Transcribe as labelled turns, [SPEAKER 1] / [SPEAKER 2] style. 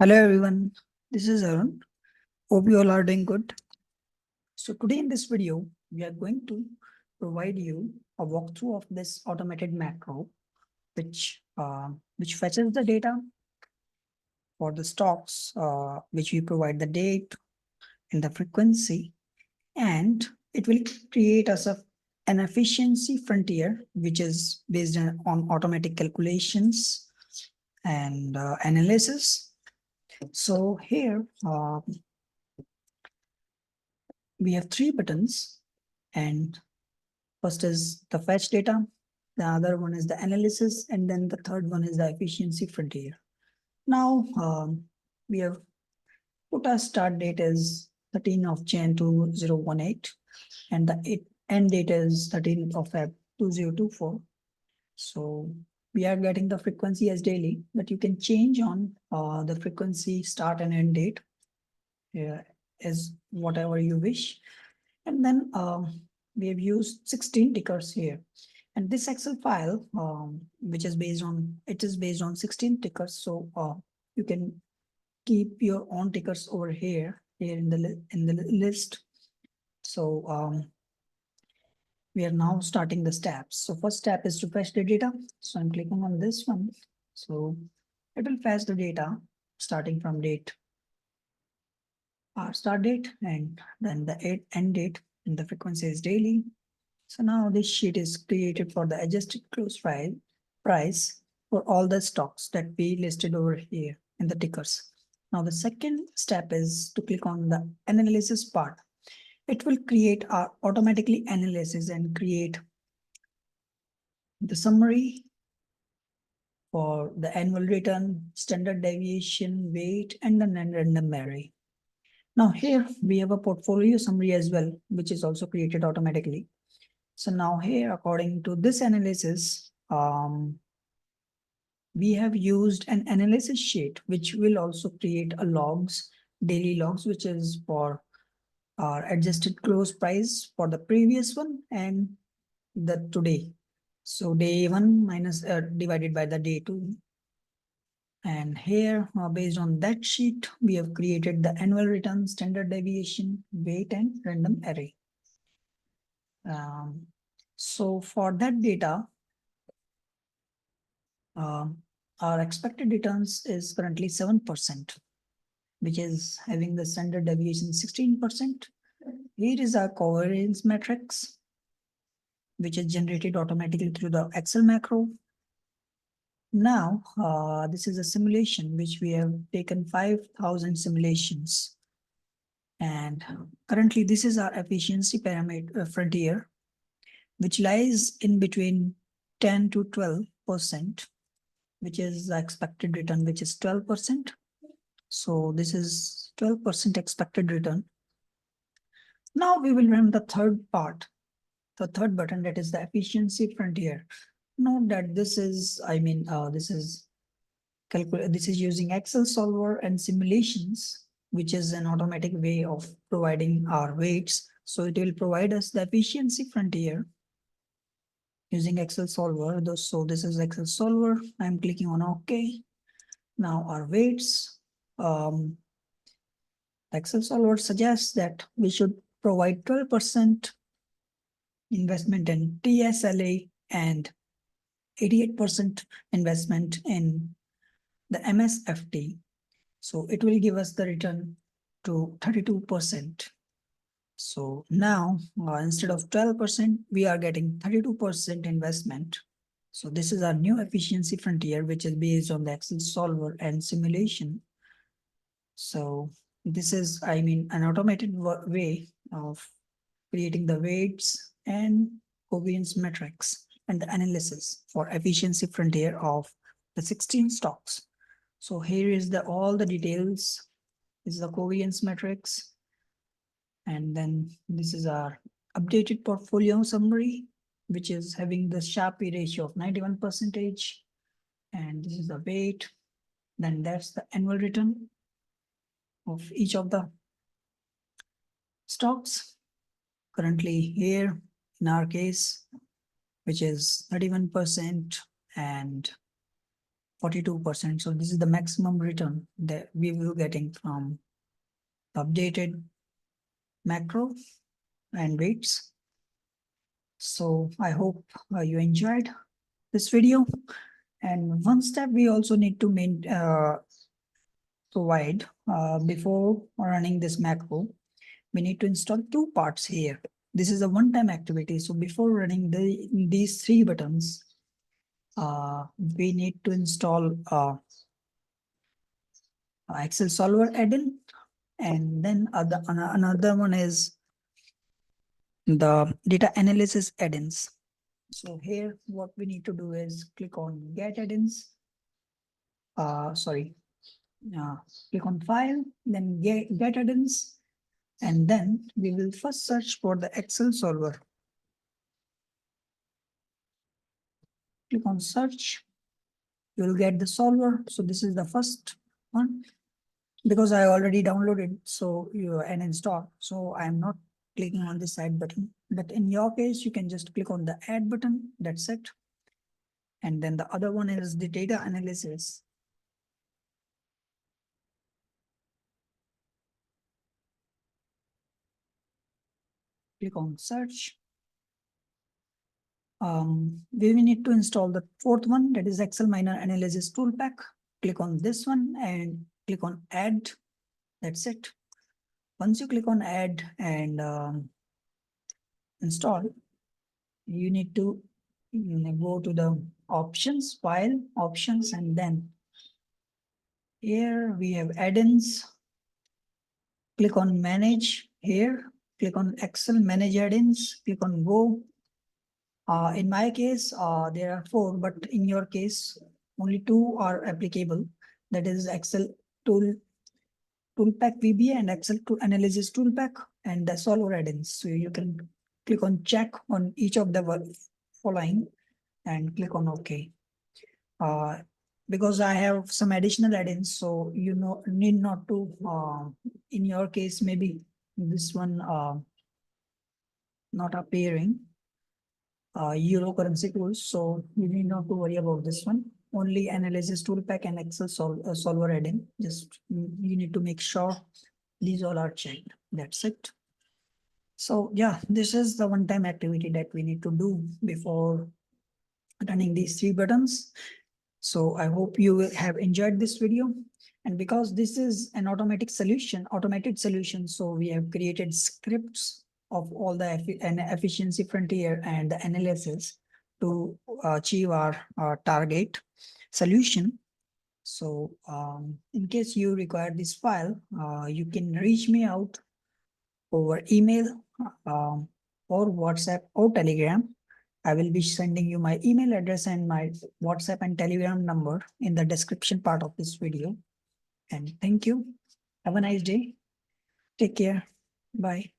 [SPEAKER 1] Hello everyone, this is Arun. Hope you all are doing good. So today in this video, we are going to provide you a walkthrough of this automated macro, which fetches the data for the stocks, which we provide the date and the frequency, and it will create us an efficiency frontier, which is based on automatic calculations and analysis. So here, we have three buttons, and first is the fetch data, the other one is the analysis, and then the third one is the efficiency frontier. Now we have put our start date as 13th of Jan 2018, and the end date is 13th of Feb 2024. So we are getting the frequency as daily, but you can change on the frequency start and end date as whatever you wish. And then we have used 16 tickers here. And this Excel file, which is based on 16 tickers. So you can keep your own tickers over here in the list. So we are now starting the steps. So first step is to fetch the data. So I'm clicking on this one. So it will fetch the data starting from date, our start date, and then the end date, and the frequency is daily. So now this sheet is created for the adjusted close price for all the stocks that we listed over here in the tickers. Now the second step is to click on the analysis part. It will create our automatically analysis and create the summary for the annual return, standard deviation, weight, and the non-random array. Now here we have a portfolio summary as well, which is also created automatically. So now here, according to this analysis, we have used an analysis sheet, which will also create a daily logs, which is for our adjusted close price for the previous one and the today. So day one minus divided by the day two. And here, based on that sheet, we have created the annual return, standard deviation, weight, and random array. So for that data, our expected returns is currently 7%, which is having the standard deviation 16%. Here is our covariance matrix, which is generated automatically through the Excel macro. Now, this is a simulation, which we have taken 5,000 simulations. And currently, this is our efficiency parameter frontier, which lies in between 10 to 12%, which is the expected return, which is 12%. So this is 12% expected return. Now we will run the third part, the third button, that is the efficiency frontier. Note that this is, this is using Excel solver and simulations, which is an automatic way of providing our weights. So it will provide us the efficiency frontier using Excel solver. So this is Excel solver. I'm clicking on OK. Now our weights. Excel solver suggests that we should provide 12% investment in TSLA and 88% investment in the MSFT. So it will give us the return to 32%. So now instead of 12%, we are getting 32% investment. So this is our new efficiency frontier, which is based on the Excel solver and simulation. So this is, an automated way of creating the weights and covariance metrics and the analysis for efficiency frontier of the 16 stocks. So here is all the details. This is the covariance metrics. And then this is our updated portfolio summary, which is having the Sharpe ratio of 91%. And this is the weight. Then that's the annual return of each of the stocks. Currently here, in our case, which is 31%, and 42%. So this is the maximum return that we will getting from updated macro and weights. So I hope you enjoyed this video. And one step we also need to provide before running this macro, we need to install two parts here. This is a one-time activity. So before running these three buttons, we need to install Excel solver add-in, and then another one is the data analysis add-ins. So here what we need to do is click on get add-ins. Click on file, then get add-ins, and then we will first search for the Excel solver. Click on search, you will get the solver. So this is the first one. Because I already downloaded and installed, so I'm not clicking on this add button. But in your case, you can just click on the add button. That's it. And then the other one is the data analysis. Click on search. We will need to install the fourth one, that is Excel Minor Analysis Tool Pack. Click on this one and click on add. That's it. Once you click on add and install, you need to go to the options, file, options, and then here we have add-ins. Click on manage here. Click on Excel manage add-ins. Click on go. In my case, there are 4, but in your case, only 2 are applicable. That is Excel Toolpack VBA and Excel Analysis Toolpack and the Solver add-ins. So you can click on check on each of the following and click on OK. Because I have some additional add-ins, so you need not to, in your case, maybe this one not appearing. Euro currency tools, so you need not to worry about this one. Only analysis tool pack and Excel solver add-in. Just you need to make sure these all are checked. That's it. So yeah, this is the one-time activity that we need to do before running these 3 buttons. So I hope you will have enjoyed this video. And because this is an automated solution, so we have created scripts of all the efficiency frontier and the analysis to achieve our target solution. So in case you require this file, you can reach me out over email or WhatsApp or Telegram. I will be sending you my email address and my WhatsApp and Telegram number in the description part of this video. And thank you. Have a nice day. Take care. Bye.